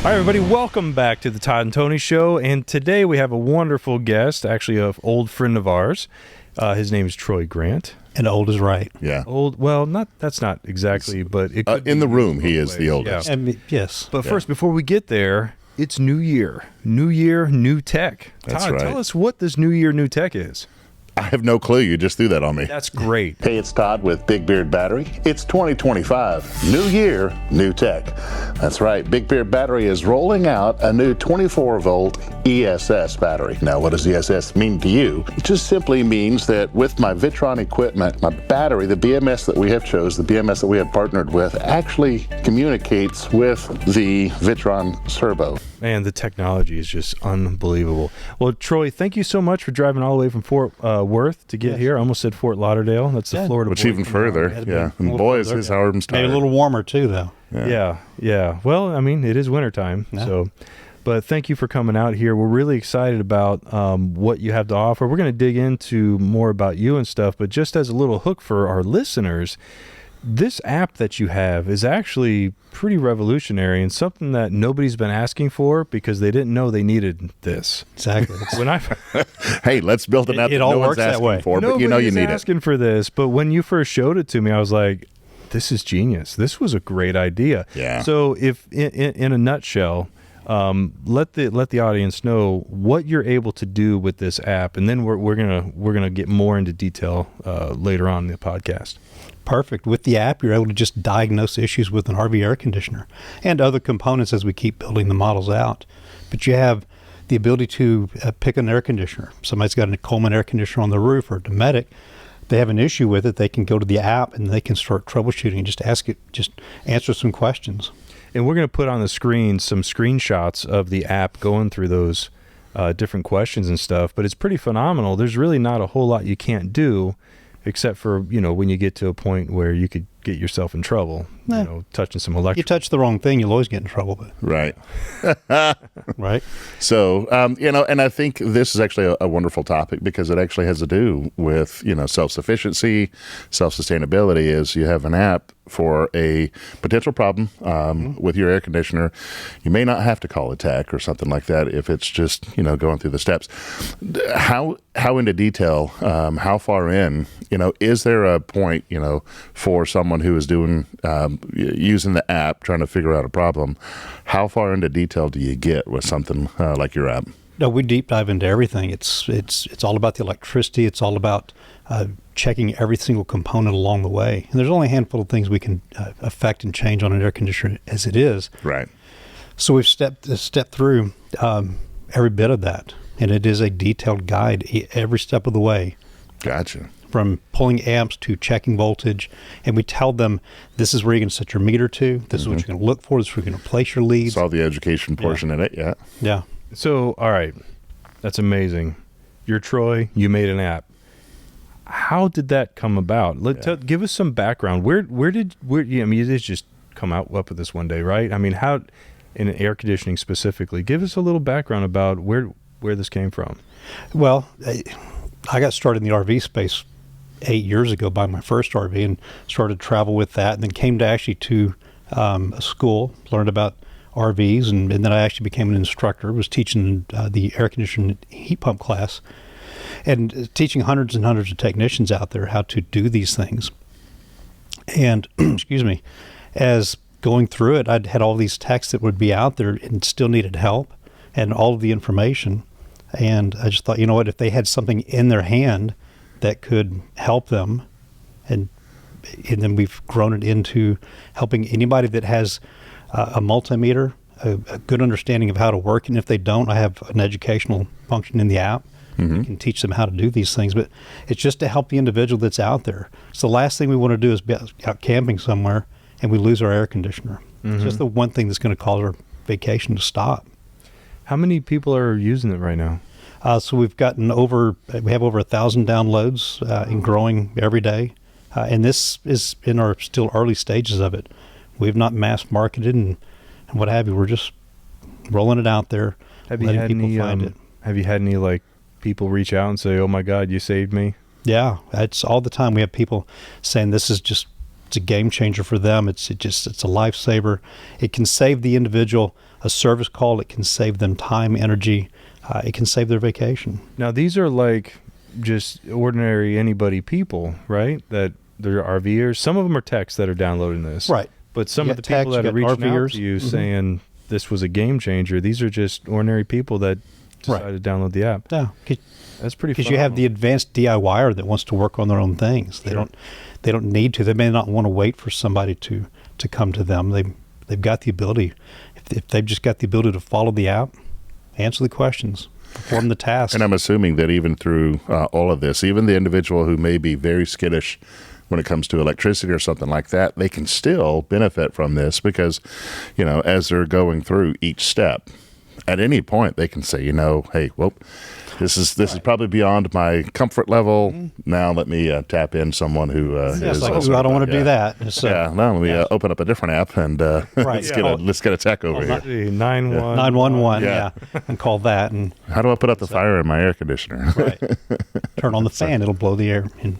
Hi, everybody. Welcome back to the Todd and Tony Show. And today we have a wonderful guest, actually an old friend of ours. His name is Troy Grant. And old is right. Yeah. Old, well, that's not exactly, but it could in the room, he is the oldest. Yeah. Yes. But first, before we get there, it's New Year. New Year, new tech. That's Todd, right. tell us what this New Year, new tech is. I have no clue. You just threw that on me. That's great. Hey, it's Todd with Big Beard Battery. It's 2025. New year, new tech. That's right. Big Beard Battery is rolling out a new 24-volt ESS battery. Now, what does ESS mean to you? It just simply means that with my Vitron equipment, my battery, the BMS that we have chose, the BMS that we have partnered with, actually communicates with the Vitron servo. Man, the technology is just unbelievable. Well, Troy, thank you so much for driving all the way from Fort Worth to get here. I almost said Fort Lauderdale. That's the Florida Which boy. even further, And boy, is his arms tired. Maybe a little warmer, too, though. Yeah. Well, I mean, it is wintertime, so... But thank you for coming out here. We're really excited about what you have to offer. We're going to dig into more about you and stuff, but just as a little hook for our listeners, this app that you have is actually pretty revolutionary and something that nobody's been asking for because they didn't know they needed this. Exactly. Hey, let's build an app it that all no works one's asking that way. for, but you know you need asking for this, but when you first showed it to me, I was like, this is genius. This was a great idea. Yeah. So if in a nutshell, let the audience know what you're able to do with this app, and then we're gonna get more into detail later on in the podcast. Perfect. With the app, you're able to just diagnose issues with an RV air conditioner and other components as we keep building the models out. But you have the ability to pick an air conditioner. Somebody's got a Coleman air conditioner on the roof or a Dometic. They have an issue with it. They can go to the app and they can start troubleshooting. Just answer some questions. And we're going to put on the screen some screenshots of the app going through those different questions and stuff. But it's pretty phenomenal. There's really not a whole lot you can't do, except for, when you get to a point where you could get yourself in trouble, touching some electric. You touch the wrong thing, you'll always get in trouble. But. Right. Right. So, and I think this is actually a wonderful topic because it actually has to do with, self-sufficiency, self-sustainability. Is you have an app for a potential problem with your air conditioner. You may not have to call a tech or something like that if it's just, going through the steps. How into detail, how far in, is there a point, for someone who is doing, using the app, trying to figure out a problem, how far into detail do you get with something like your app? No, we deep dive into everything. It's all about the electricity. It's all about checking every single component along the way. And there's only a handful of things we can affect and change on an air conditioner as it is. Right. So we've stepped through every bit of that, and it is a detailed guide every step of the way. Gotcha. From pulling amps to checking voltage, and we tell them this is where you're going to set your meter to. This is what you're going to look for. This is where you're going to place your leads. Saw the education portion in it. Yeah. Yeah. So, all right, that's amazing. You're Troy. You made an app. How did that come about? Give us some background. Where you did just come up with this one day, right? I mean, how in air conditioning specifically? Give us a little background about where this came from. Well, I got started in the RV space 8 years ago by my first RV and started to travel with that, and then came to a school, learned about RVs, and then I actually became an instructor, was teaching the air conditioning heat pump class, and teaching hundreds and hundreds of technicians out there how to do these things. And, excuse me, as going through it, I'd had all these techs that would be out there and still needed help and all of the information. And I just thought, if they had something in their hand that could help them, and then we've grown it into helping anybody that has a multimeter, a good understanding of how to work. And if they don't, I have an educational function in the app. We can teach them how to do these things. But it's just to help the individual that's out there. So the last thing we want to do is be out camping somewhere and we lose our air conditioner. It's just the one thing that's going to cause our vacation to stop. How many people are using it right now? So we have over 1,000 downloads and growing every day. And this is in our still early stages of it. We've not mass marketed and what have you. We're just rolling it out there, letting people find it. Have you had any people reach out and say, "Oh my God, you saved me"? Yeah, it's all the time. We have people saying this is just It's a game changer for them. It's a lifesaver. It can save the individual a service call. It can save them time, energy. It can save their vacation. Now, these are like just ordinary anybody people, right? That they're RVers. Some of them are techs that are downloading this. Right. But some of the people that are reaching out to you saying this was a game changer, these are just ordinary people that decided to download the app. Yeah. That's pretty Because you have the advanced DIYer that wants to work on their own things. They don't need to. They may not want to wait for somebody to come to them. They've got the ability. If they've just got the ability to follow the app, answer the questions, perform the task. And I'm assuming that even through all of this, even the individual who may be very skittish when it comes to electricity or something like that, they can still benefit from this because, as they're going through each step, at any point they can say, hey, well, this is probably beyond my comfort level. Now let me tap in someone who is. I don't want to do that. So, now let me open up a different app and let's get a tech over here. 911, yeah, and call that. And how do I put out the fire in my air conditioner? Right. Turn on the fan; it'll blow the air and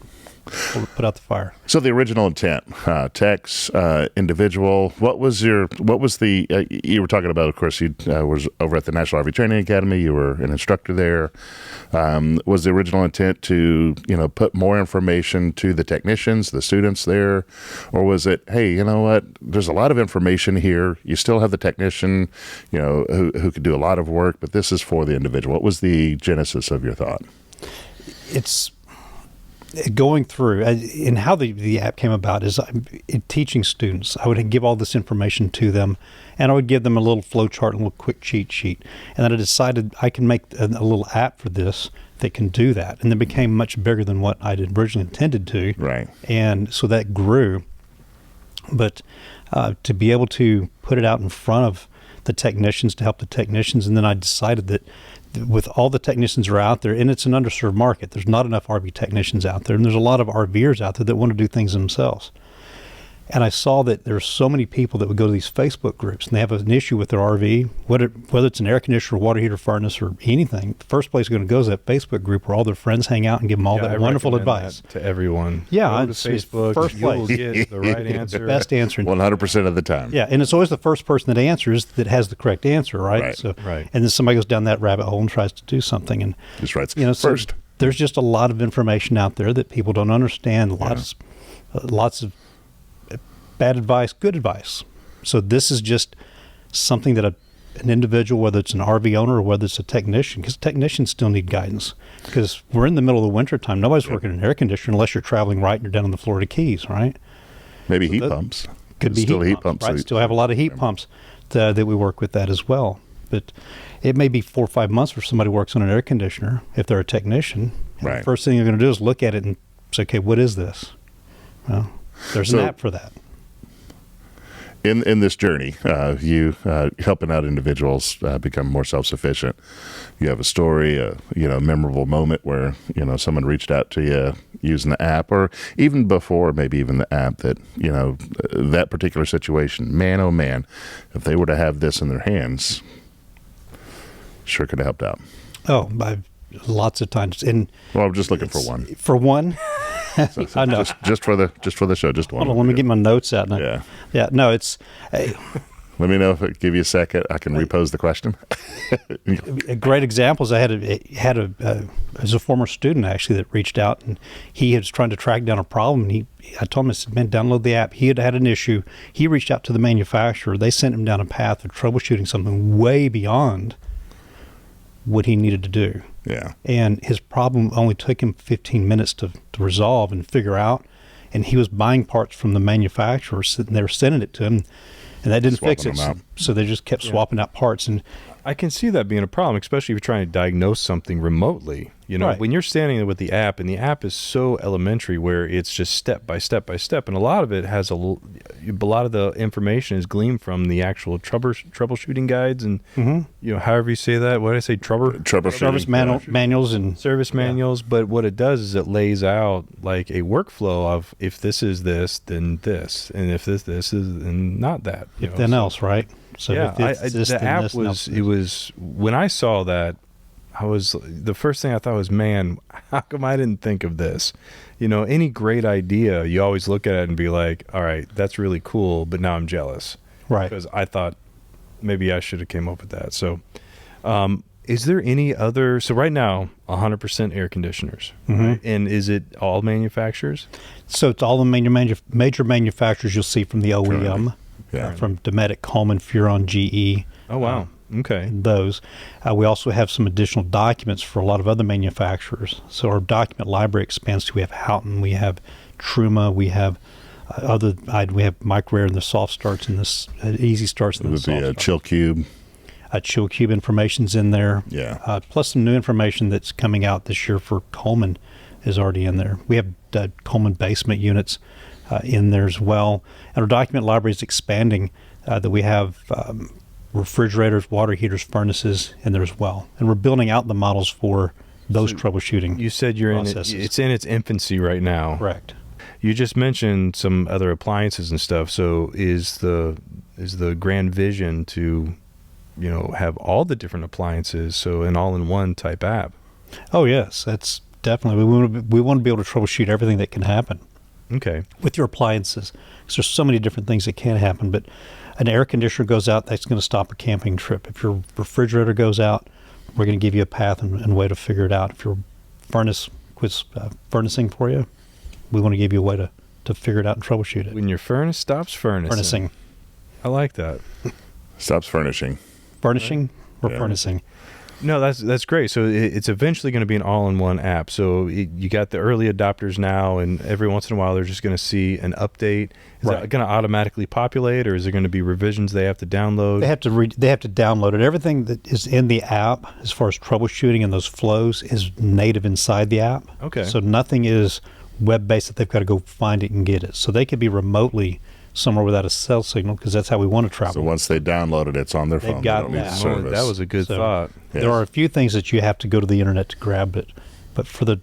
put out the fire. So the original intent, techs, individual. What was the? You were talking about, of course, you was over at the National RV Training Academy. You were an instructor there. Was the original intent to put more information to the technicians, the students there, or was it, hey, you know what? There's a lot of information here. You still have the technician, who could do a lot of work, but this is for the individual. What was the genesis of your thought? It's going through, and how the app came about is in teaching students. I would give all this information to them, and I would give them a little flow chart and a little quick cheat sheet. And then I decided I can make a little app for this that can do that. And it became much bigger than what I had originally intended to. Right. And so that grew. But to be able to put it out in front of the technicians, to help the technicians, and then I decided that with all the technicians are out there, and it's an underserved market. There's not enough RV technicians out there, and there's a lot of RVers out there that want to do things themselves. And I saw that there's so many people that would go to these Facebook groups, and they have an issue with their RV, whether it's an air conditioner, water heater, furnace, or anything. The first place they're going to go is that Facebook group where all their friends hang out and give them all that wonderful advice. To everyone. Yeah, go to Facebook. First you will place. get the right answer. The best answer. 100% of the time. Yeah, and it's always the first person that answers that has the correct answer, right? Right. So, right. And then somebody goes down that rabbit hole and tries to do something, and just writes first. So there's just a lot of information out there that people don't understand. Lots of bad advice, good advice. So this is just something that an individual, whether it's an RV owner or whether it's a technician, because technicians still need guidance. Because we're in the middle of the winter time. Nobody's working in an air conditioner unless you're traveling right and you're down in the Florida Keys, right? Maybe heat pumps. Could be still heat pumps, right? Still have a lot of heat pumps that we work with that as well. But it may be 4 or 5 months where somebody works on an air conditioner if they're a technician. Right. The first thing they're going to do is look at it and say, okay, what is this? Well, there's an app for that. In this journey, you helping out individuals become more self-sufficient. You have a story, a memorable moment where someone reached out to you using the app, or even before, maybe even the app. That that particular situation. Man, oh man, if they were to have this in their hands, sure could have helped out. Oh, lots of times. And well, I'm just looking for one. For one. So I know. Just for the show, just one. Hold on, let me get my notes out. Yeah. No, it's. Let me know if it give you a second. I can repose the question. A great example is I had a former student actually that reached out, and he was trying to track down a problem. And I told him, I said, man, download the app. He had an issue. He reached out to the manufacturer. They sent him down a path of troubleshooting something way beyond what he needed to do. Yeah. And his problem only took him 15 minutes to resolve and figure out. And he was buying parts from the manufacturer, and they were sending it to him, and that didn't fix it. So they just kept swapping out parts. And I can see that being a problem, especially if you're trying to diagnose something remotely. Right. When you're standing there with the app, and the app is so elementary where it's just step by step by step, and a lot of it has a lot of the information is gleaned from the actual troubleshooting guides, and however you say that. What did I say? Service manuals and service manuals. But what it does is it lays out like a workflow of if this is this, then this, and if this is, then not that. If then else, right? So yeah, the app was. It was when I saw that. the first thing I thought was, man, how come I didn't think of this? Any great idea, you always look at it and be like, all right, that's really cool, but now I'm jealous. Right. Because I thought maybe I should have came up with that. So, is there any other, so right now, 100% air conditioners, right? And is it all manufacturers? So it's all the major manufacturers you'll see from the OEM, from Dometic, Coleman, Furon, GE. Oh, wow. Okay. Those. We also have some additional documents for a lot of other manufacturers. So our document library expands to, we have Houghton, we have Truma, we have we have Micro Air and the soft starts and this easy starts and the soft starts. Chill Cube. Chill Cube information's in there. Yeah. Plus some new information that's coming out this year for Coleman is already in there. We have Coleman basement units in there as well. And our document library is expanding that we have refrigerators, water heaters, furnaces in there as well. And we're building out the models for those troubleshooting. You said it's in its infancy right now. Correct. You just mentioned some other appliances and stuff. So is the grand vision to, have all the different appliances, so an all-in-one type app? Oh yes, that's definitely. We want to be able to troubleshoot everything that can happen. Okay. With your appliances, because there's so many different things that can happen. But an air conditioner goes out, that's going to stop a camping trip. If your refrigerator goes out, we're going to give you a path and way to figure it out. If your furnace quits furnacing for you, we want to give you a way to figure it out and troubleshoot it. When your furnace stops furnacing. I like that. Stops furnishing. Furnishing or furnacing? No, that's great. So it's eventually going to be an all-in-one app. So you got the early adopters now, and every once in a while they're just going to see an update. Is that going to automatically populate, or is there going to be revisions they have to download? They have to download it. Everything that is in the app, as far as troubleshooting and those flows, is native inside the app. Okay. So nothing is web-based that they've got to go find it and get it. So they could be remotely somewhere without a cell signal, because that's how we want to travel. So once they download it, it's on their phone. They've got they don't need service. That was a good thought. Yes. There are a few things that you have to go to the internet to grab it, but for the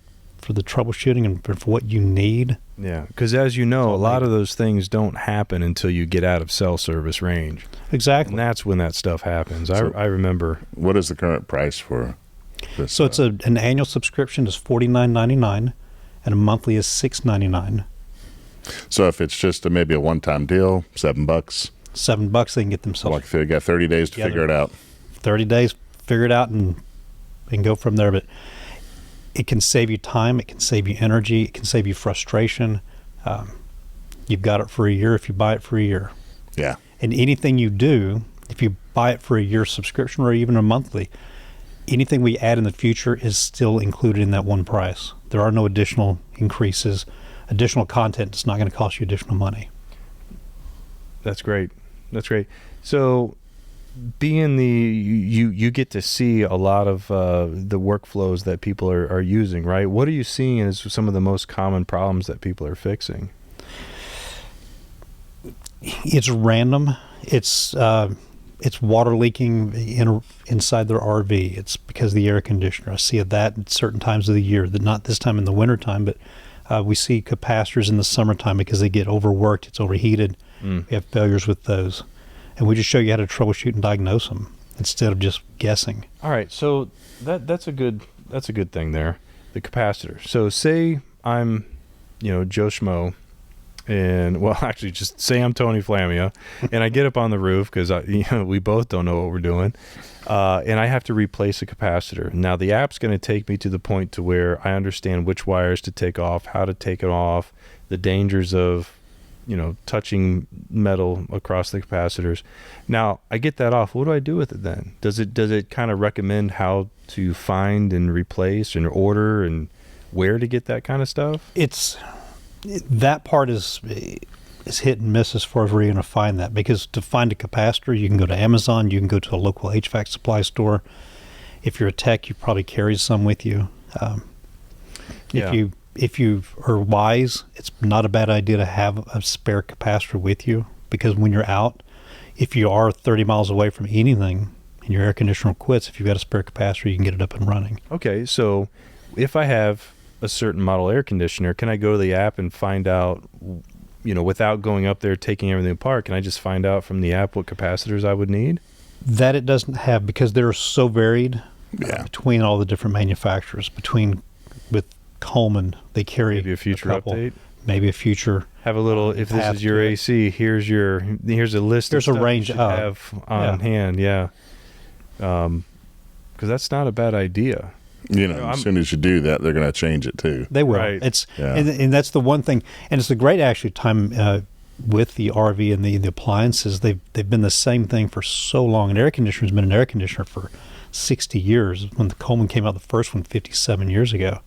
troubleshooting and for what you need. Yeah, because as you know, a lot of those things don't happen until you get out of cell service range. Exactly. And that's when that stuff happens. I remember. What is the current price for this? So it's an annual subscription is $49.99, and a monthly is $6.99. So if it's just maybe a one-time deal, $7. $7, they can get themselves. Like they got 30 days to figure it out. 30 days, figure it out, and go from there. But it can save you time. It can save you energy. It can save you frustration. You've got it for a year if you buy it for a year. Yeah. And anything you do, if you buy it for a year subscription or even a monthly, anything we add in the future is still included in that one price. There are no additional increases. Additional content is not going to cost you additional money. That's great. So being you get to see a lot of the workflows that people are using, right? What are you seeing as some of the most common problems that people are fixing? It's random. It's water leaking inside their RV. It's because of the air conditioner. I see that at certain times of the year. Not this time in the wintertime, but we see capacitors in the summertime because they get overworked. It's overheated. We have failures with those. And we just show you how to troubleshoot and diagnose them instead of just guessing. All right. So that's a good thing there, the capacitor. So say I'm, Joe Schmo, and actually just say I'm Tony Flammia, and I get up on the roof because we both don't know what we're doing, and I have to replace a capacitor. Now the app's going to take me to the point to where I understand which wires to take off, how to take it off, the dangers of touching metal across the capacitors. Now I get that off. What do I do with it then? Does it kind of recommend how to find and replace and order and where to get that kind of stuff? That part is hit and miss as far as where you're going to find that, because to find a capacitor, you can go to Amazon, you can go to a local HVAC supply store. If you're a tech, you probably carry some with you. If you are wise, it's not a bad idea to have a spare capacitor with you, because when you're out, if you are 30 miles away from anything and your air conditioner quits, if you've got a spare capacitor, you can get it up and running. Okay, so if I have a certain model air conditioner, can I go to the app and find out, without going up there taking everything apart, can I just find out from the app what capacitors I would need? That it doesn't have, because they're so varied between all the different manufacturers. With Coleman, they carry maybe a future update. Maybe a future. Have a little. If this is your AC, here's a list. There's of a stuff range you should have on hand. Yeah. Because that's not a bad idea. As soon as you do that, they're going to change it too. They will. Right. And that's the one thing. And it's a great actually time with the RV and the appliances. They've been the same thing for so long. An air conditioner's been an air conditioner for 60 years. When the Coleman came out, the first one 57 years ago,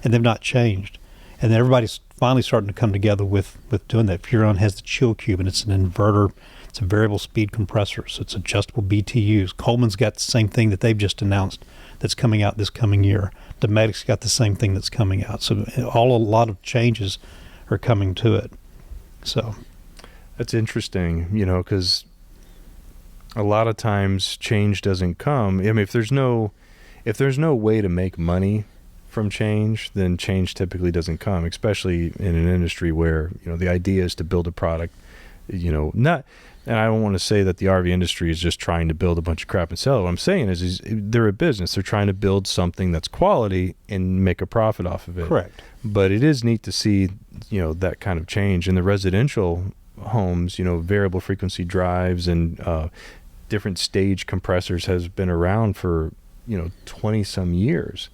and they've not changed. And then everybody's finally starting to come together with doing that. Furon has the chill cube, and it's an inverter. It's a variable speed compressor, so it's adjustable BTUs. Coleman's got the same thing that they've just announced that's coming out this coming year. Dometic's got the same thing that's coming out. So a lot of changes are coming to it. So that's interesting, because a lot of times change doesn't come. I mean, if there's no way to make money from change, then change typically doesn't come, especially in an industry where, the idea is to build a product, and I don't want to say that the RV industry is just trying to build a bunch of crap and sell it. What I'm saying is they're a business. They're trying to build something that's quality and make a profit off of it. Correct. But it is neat to see, that kind of change in the residential homes. Variable frequency drives and different stage compressors has been around for 20 some years.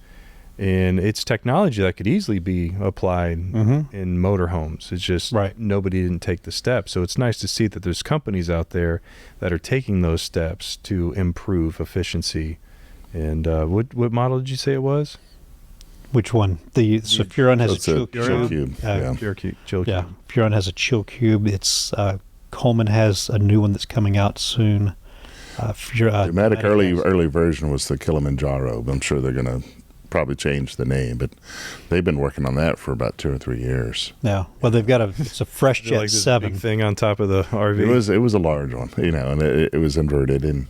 And it's technology that could easily be applied in motorhomes. It's just nobody didn't take the steps. So it's nice to see that there's companies out there that are taking those steps to improve efficiency. And what model did you say it was? Which one? So Furon has a chill cube. Chill cube. Yeah, Furon has a chill cube. It's Coleman has a new one that's coming out soon. Dometic early version was the Kilimanjaro. I'm sure they're going to probably change the name, but they've been working on that for about 2 or 3 years. Yeah, well, they've got it's a Fresh Jet like 7 big thing on top of the RV. It was a large one, and it was inverted, and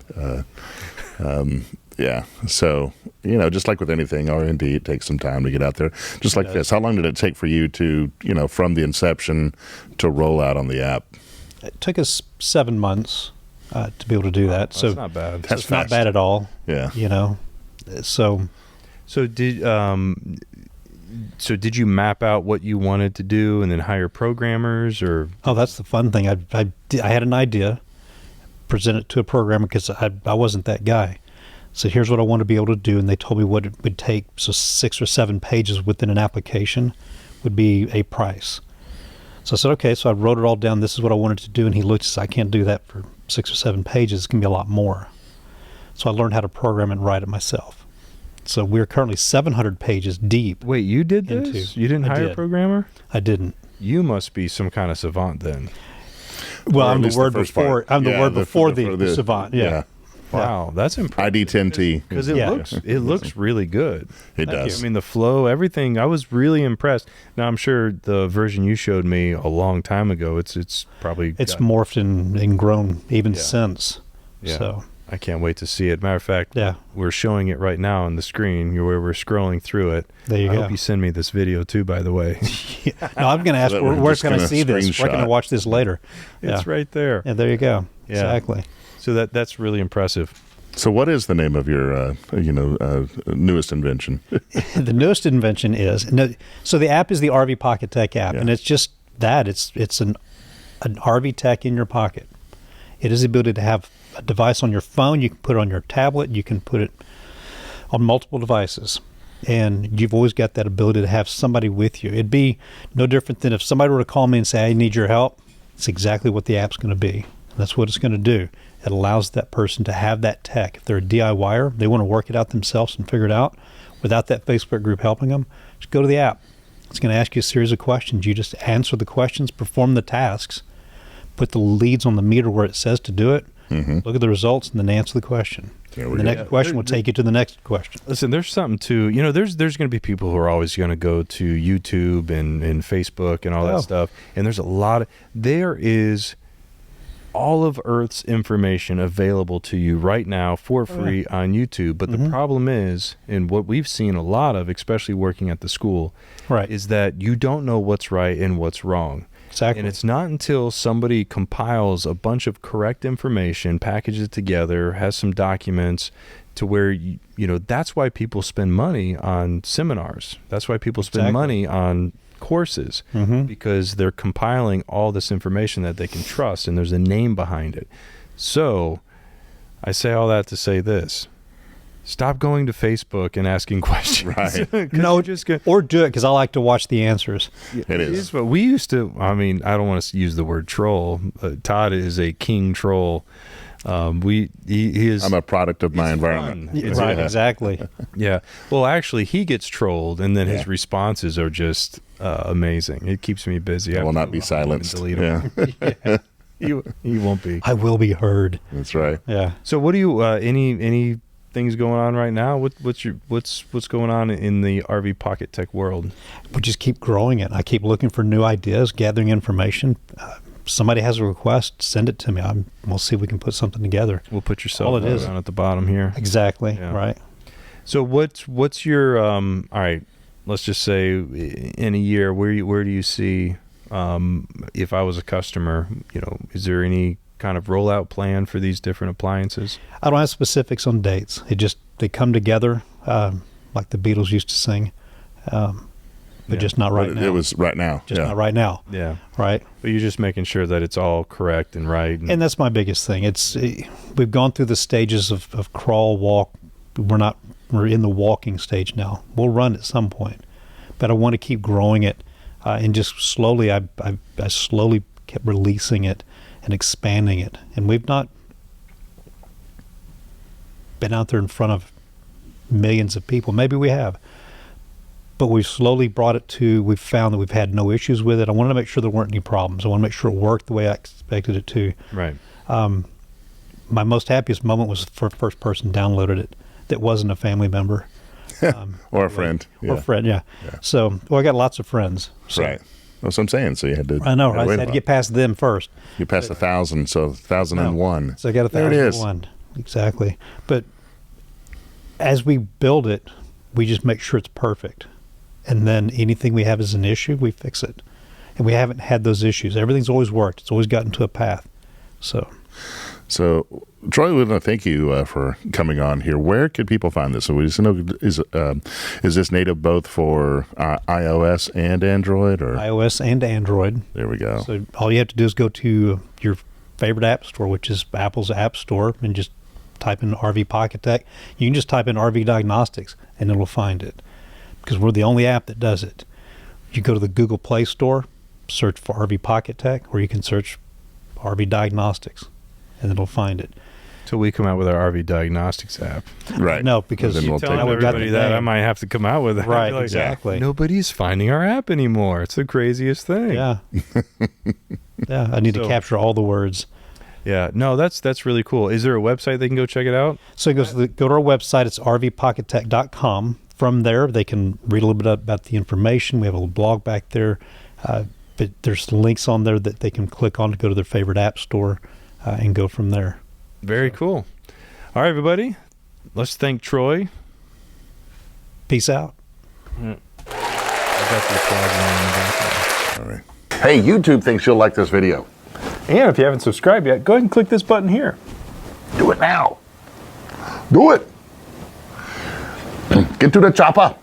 So just like with anything R&D, it takes some time to get out there. Just like this, how long did it take for you to from the inception to roll out on the app? It took us 7 months to be able to do that. That's not bad. That's not bad at all. Yeah. So did you map out what you wanted to do and then hire programmers, or? Oh, that's the fun thing. I had an idea, present it to a programmer because I wasn't that guy. So here's what I want to be able to do, and they told me what it would take. So 6 or 7 pages within an application would be a price. So I said, okay. So I wrote it all down. This is what I wanted to do, and he looked and said, I can't do that for 6 or 7 pages. It's going to be a lot more. So I learned how to program and write it myself. So we're currently 700 pages deep. Wait, you did this? You didn't hire a programmer? I didn't. You must be some kind of savant then. Well, I'm the word before. I'm the word before the savant. Yeah. Wow, that's impressive. ID10T. Because it looks really good. It does. I mean, the flow, everything. I was really impressed. Now I'm sure the version you showed me a long time ago, it's probably morphed and grown even since. Yeah. So I can't wait to see it. Matter of fact, we're showing it right now on the screen where we're scrolling through it. There you go. I hope you send me this video too, by the way. No, I'm going to ask, where can I see this? Where can I watch this later? It's right there. Yeah, there you go. Yeah. Exactly. So that's really impressive. So what is the name of your newest invention? The newest invention is so the app is the RV Pocket Tech app, and it's just that it's an RV Tech in your pocket. It is the ability to have a device on your phone. You can put it on your tablet. You can put it on multiple devices, and you've always got that ability to have somebody with you. It'd be no different than if somebody were to call me and say, I need your help. It's exactly what the app's going to be. That's what it's going to do. It allows that person to have that tech. If they're a DIYer, they want to work it out themselves and figure it out without that Facebook group helping them, just go to the app. It's going to ask you a series of questions. You just answer the questions, perform the tasks, put the leads on the meter where it says to do it, look at the results, and then answer the question. The next question will take you to the next question. Listen, there's something to, there's going to be people who are always going to go to YouTube and Facebook and all that stuff. And there's there is all of Earth's information available to you right now for free on YouTube. But the problem is, and what we've seen a lot of, especially working at the school, is that you don't know what's right and what's wrong. Exactly. And it's not until somebody compiles a bunch of correct information, packages it together, has some documents to where, you know, that's why people spend money on seminars. That's why people spend money on courses, because they're compiling all this information that they can trust, and there's a name behind it. So I say all that to say this: stop going to Facebook and asking questions. Right. No, or do it, because I like to watch the answers. It is. But we used to, I mean, I don't want to use the word troll. Todd is a king troll. He is. I'm a product of my environment. Right, exactly. Yeah. Well, actually, he gets trolled, and then his responses are just amazing. It keeps me busy. I will not be silenced. Delete him. Yeah. He won't be. I will be heard. That's right. Yeah. So, what do you? Any things going on right now? What's going on in the RV Pocket Tech world? We just keep growing it. I keep looking for new ideas, gathering information. Somebody has a request, send it to me. We'll see if we can put something together. We'll put your cell phone down at the bottom here. Exactly. Yeah. Right. So what's your all right? Let's just say in a year, where do you see, if I was a customer, you know, is there any kind of rollout plan for these different appliances? I don't have specifics on dates. They come together like the Beatles used to sing. But just not right now. It was right now. Just not right now. Yeah. Right. But you're just making sure that it's all correct and right. And that's my biggest thing. We've gone through the stages of crawl, walk. We're in the walking stage now. We'll run at some point, but I want to keep growing it, and just slowly. I slowly kept releasing it and expanding it, and we've not been out there in front of millions of people. Maybe we have. But we've slowly brought it to, we've found that we've had no issues with it. I wanted to make sure there weren't any problems. I want to make sure it worked the way I expected it to. Right. My most happiest moment was the first person downloaded it that wasn't a family member. Or a friend. Or a friend, yeah. So, I got lots of friends. So. Right. That's what I'm saying. So you had to. I know, right? I had to get past them first. You passed 1,000, so 1,001. So I got 1,001. Exactly. But as we build it, we just make sure it's perfect. And then anything we have as an issue, we fix it. And we haven't had those issues. Everything's always worked. It's always gotten to a path. So Troy, we want to thank you for coming on here. Where could people find this? So we just know, is this native both for iOS and Android? Or iOS and Android. There we go. So all you have to do is go to your favorite app store, which is Apple's App Store, and just type in RV Pocket Tech. You can just type in RV Diagnostics, and it'll find it. Because we're the only app that does it. You go to the Google Play Store, search for RV Pocket Tech, or you can search RV Diagnostics, and it'll find it. So we come out with our RV Diagnostics app. Right. No, because then we'll tell everybody that I might have to come out with that. Right, like, exactly. Nobody's finding our app anymore. It's the craziest thing. Yeah. Yeah, I need to capture all the words. Yeah, no, that's really cool. Is there a website they can go check it out? So go to our website. It's rvpockettech.com. From there, they can read a little bit about the information. We have a little blog back there. But there's links on there that they can click on to go to their favorite app store and go from there. Very cool. All right, everybody. Let's thank Troy. Peace out. I got the applause on in the background. All right. Hey, YouTube thinks you'll like this video. And if you haven't subscribed yet, go ahead and click this button here. Do it now. Do it. Get to the chopper.